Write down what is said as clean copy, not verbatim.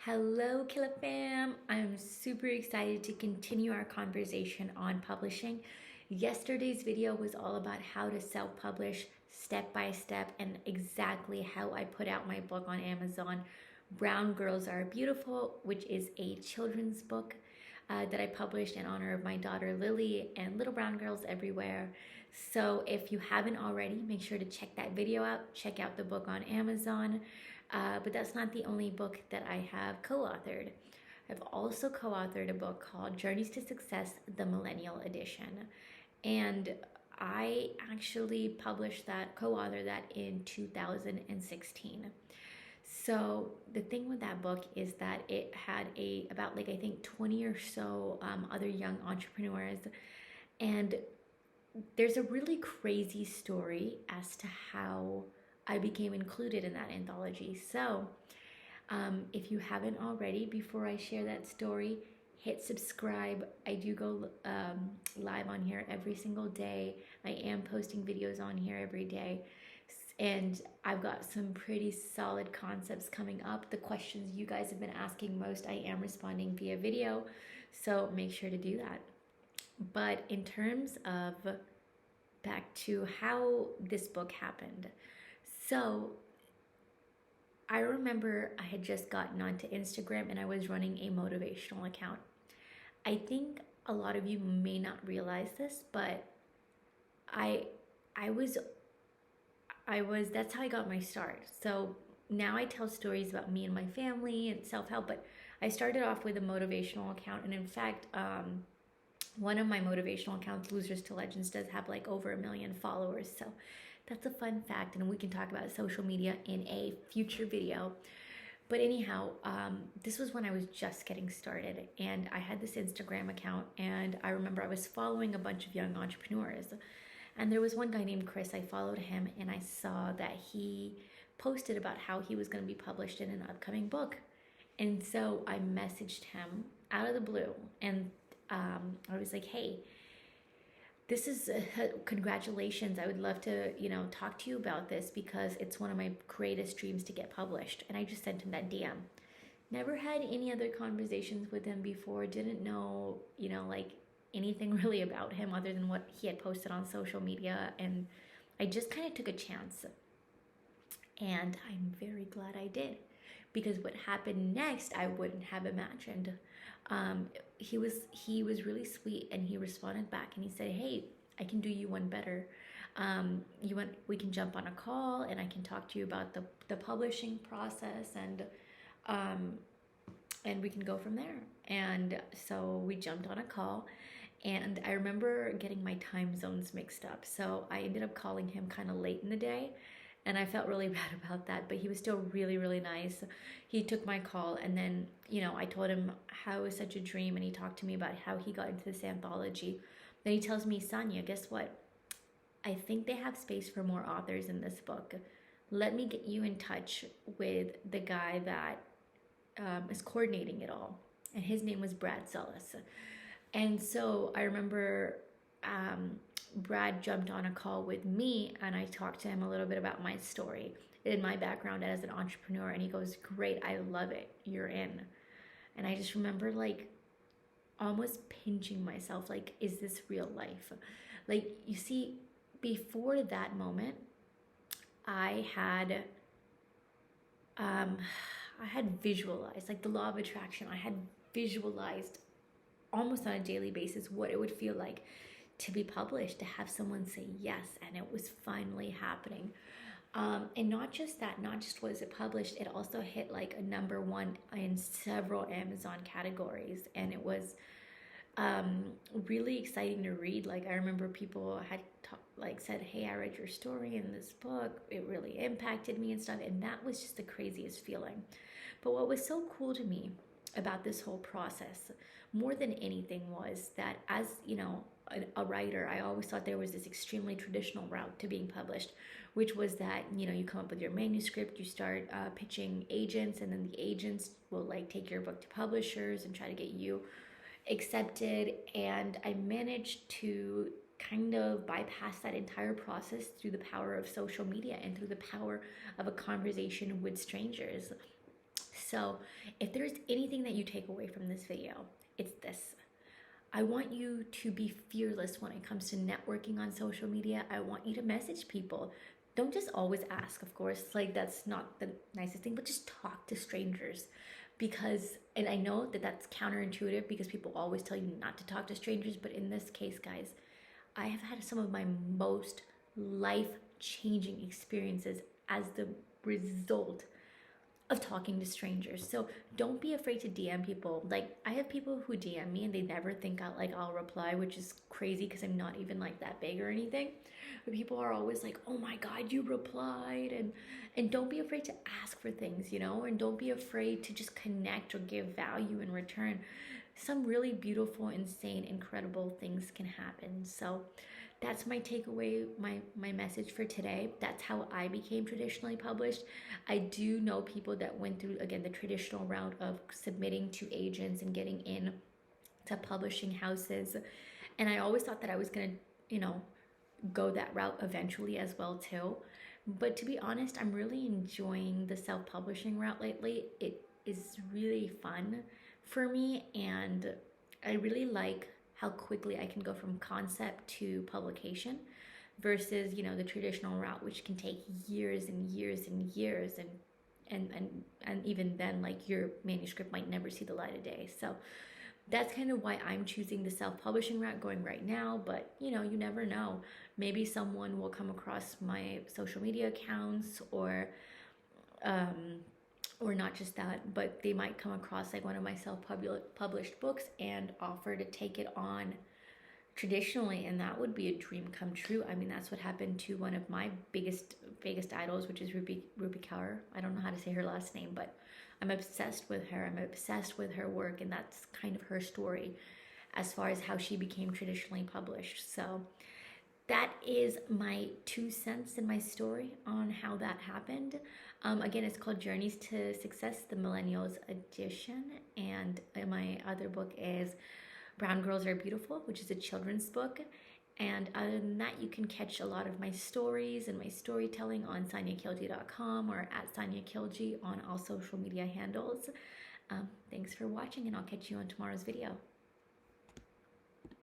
Hello, Killer Fam. I'm super excited to continue our conversation on publishing. Yesterday's video was all about how to self publish step by step and exactly how I put out my book on Amazon. Brown Girls Are Beautiful, which is a children's book that I published in honor of my daughter Lily and Little Brown Girls Everywhere. So if you haven't already, make sure to check that video out. Check out the book on Amazon. But that's not the only book that I have co-authored. I've also co-authored a book called Journeys to Success, the Millennial Edition. And I actually published that, co-authored that in 2016. So the thing with that book is that it had about I think 20 or so other young entrepreneurs, and there's a really crazy story as to how I became included in that anthology. So if you haven't already, before I share that story, hit subscribe. I do go live on here every single day. I am posting videos on here every day. And I've got some pretty solid concepts coming up. The questions you guys have been asking most, I am responding via video. So make sure to do that. But in terms of back to how this book happened. So I remember I had just gotten onto Instagram and I was running a motivational account. I think a lot of you may not realize this, but I was that's how I got my start. So now I tell stories about me and my family and self-help, but I started off with a motivational account, and in fact, one of my motivational accounts, Losers to Legends, does have like over 1 million followers. So that's a fun fact, and we can talk about social media in a future video. But anyhow, this was when I was just getting started, and I had this Instagram account, and I remember I was following a bunch of young entrepreneurs. And there was one guy named Chris. I followed him, and I saw that he posted about how he was going to be published in an upcoming book. And so I messaged him out of the blue, and I was like, hey, this is congratulations. I would love to, talk to you about this because it's one of my greatest dreams to get published. And I just sent him that DM. Never had any other conversations with him before. Didn't know, anything really about him other than what he had posted on social media. And I just kind of took a chance. And I'm very glad I did, because what happened next I wouldn't have imagined. He was really sweet, and he responded back and he said, hey, I can do you one better. We can jump on a call and I can talk to you about the publishing process, and we can go from there. And so we jumped on a call, and I remember getting my time zones mixed up. So I ended up calling him kind of late in the day, and I felt really bad about that, but he was still really, really nice. He took my call, and then, I told him how it was such a dream, and he talked to me about how he got into this anthology. Then he tells me, Sonia, guess what? I think they have space for more authors in this book. Let me get you in touch with the guy that is coordinating it all. And his name was Brad Sullis. And so I remember Brad jumped on a call with me, and I talked to him a little bit about my story and my background as an entrepreneur, and he goes, great, I love it, you're in. And I just remember almost pinching myself, is this real life? You see, before that moment, I had visualized, the law of attraction. I had visualized almost on a daily basis what it would feel like to be published, to have someone say yes, and it was finally happening. And not just that, not just was it published, it also hit a #1 in several Amazon categories, and it was really exciting to read. I remember people had said, hey, I read your story in this book, it really impacted me and stuff, and that was just the craziest feeling. But what was so cool to me about this whole process, more than anything, was that as a writer, I always thought there was this extremely traditional route to being published, which was that you come up with your manuscript, you start pitching agents, and then the agents will take your book to publishers and try to get you accepted. And I managed to kind of bypass that entire process through the power of social media and through the power of a conversation with strangers. So if there's anything that you take away from this video, it's this. I want you to be fearless when it comes to networking on social media. I want you to message people. Don't just always ask, of course, like that's not the nicest thing, but just talk to strangers. Because, and I know that that's counterintuitive because people always tell you not to talk to strangers, but in this case, guys, I have had some of my most life changing experiences as the result of talking to strangers. So don't be afraid to DM people. Like I have people who DM me and they never think I'll reply, which is crazy because I'm not even like that big or anything. But people are always like, "Oh my god, you replied." And don't be afraid to ask for things, you know? And don't be afraid to just connect or give value in return. Some really beautiful, insane, incredible things can happen. So that's my takeaway, my message for today. That's how I became traditionally published. I do know people that went through, again, the traditional route of submitting to agents and getting in to publishing houses, and I always thought that I was gonna, you know, go that route eventually as well too. But to be honest, I'm really enjoying the self-publishing route lately. It is really fun for me, and I really like how quickly I can go from concept to publication versus, you know, the traditional route, which can take years and years and years, and even then, like, your manuscript might never see the light of day. So that's kind of why I'm choosing the self-publishing route going right now. But you know, you never know, maybe someone will come across my social media accounts, um or not just that, but they might come across like one of my self-published books and offer to take it on traditionally, and that would be a dream come true. I mean, that's what happened to one of my biggest idols, which is Ruby Kaur. I don't know how to say her last name, but I'm obsessed with her. I'm obsessed with her work, and that's kind of her story as far as how she became traditionally published. So that is my 2 cents in my story on how that happened. Again, it's called Journeys to Success, the Millennials Edition, and my other book is Brown Girls Are Beautiful, which is a children's book. And other than that, you can catch a lot of my stories and my storytelling on SoniaKilji.com or at SoniaKilji on all social media handles. Thanks for watching, and I'll catch you on tomorrow's video.